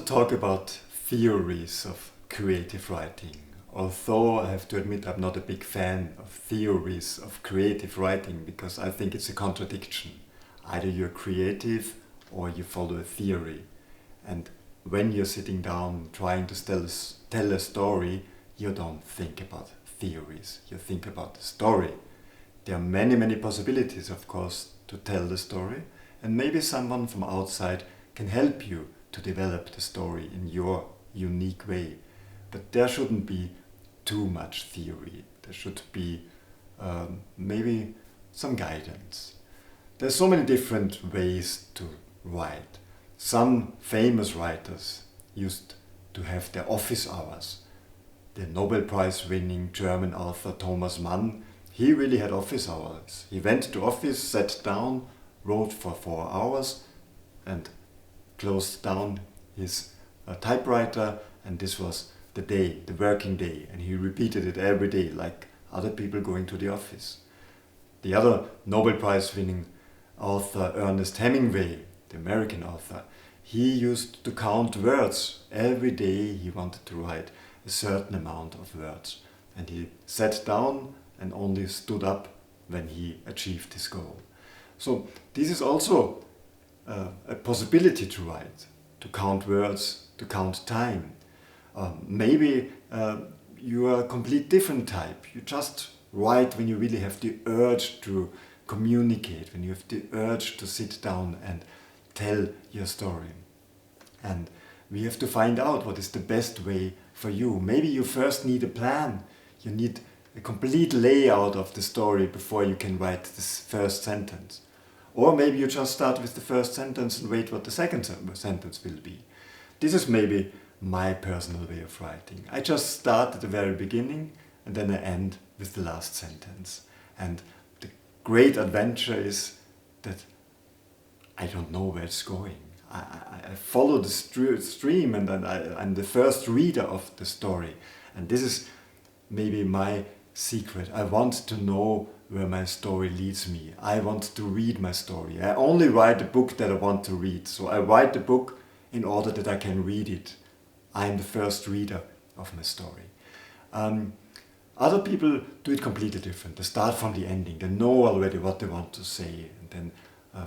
talk about theories of creative writing. Although I have to admit I'm not a big fan of theories of creative writing because I think it's a contradiction. Either you're creative or you follow a theory. And when you're sitting down trying to tell a story, you don't think about theories, you think about the story. There are many possibilities, of course, to tell the story, and maybe someone from outside can help you to develop the story in your unique way. But there shouldn't be too much theory. There should be maybe some guidance. There's so many different ways to write. Some famous writers used to have their office hours. The Nobel Prize winning German author Thomas Mann, he really had office hours. He went to office, sat down, wrote for 4 hours and closed down his typewriter, and this was the day, the working day, and he repeated it every day like other people going to the office. The other Nobel Prize winning author Ernest Hemingway, the American author, he used to count words. Every day he wanted to write a certain amount of words, and he sat down and only stood up when he achieved his goal. So this is also a possibility to write, to count words, to count time. Maybe you are a complete different type. You just write when you really have the urge to communicate, when you have the urge to sit down and tell your story. And we have to find out what is the best way for you. Maybe you first need a plan. You need a complete layout of the story before you can write this first sentence. Or maybe you just start with the first sentence and wait what the second sentence will be. This is maybe my personal way of writing. I just start at the very beginning and then I end with the last sentence. And the great adventure is that I don't know where it's going. I follow the stream and then I'm the first reader of the story. And this is maybe my secret. I want to know where my story leads me. I want to read my story. I only write a book that I want to read. So I write the book in order that I can read it. I am the first reader of my story. Other people do it completely different. They start from the ending. They know already what they want to say. And then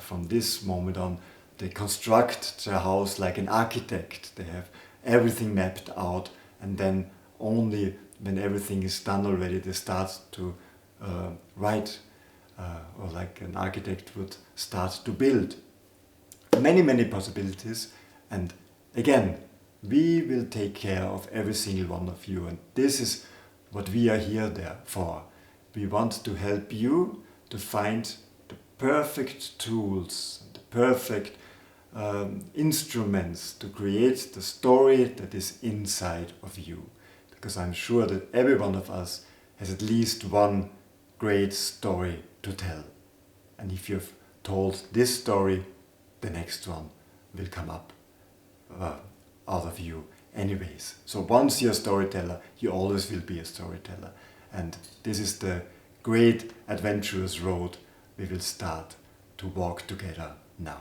from this moment on, they construct their house like an architect. They have everything mapped out, and then only when everything is done already, they start to write, or like an architect would start to build. Many possibilities, and again, we will take care of every single one of you, and this is what we are here there for. We want to help you to find the perfect tools, the perfect instruments to create the story that is inside of you. Because I'm sure that every one of us has at least one great story to tell. And if you've told this story, the next one will come up out of you anyways. So once you're a storyteller, you always will be a storyteller. And this is the great adventurous road we will start to walk together now.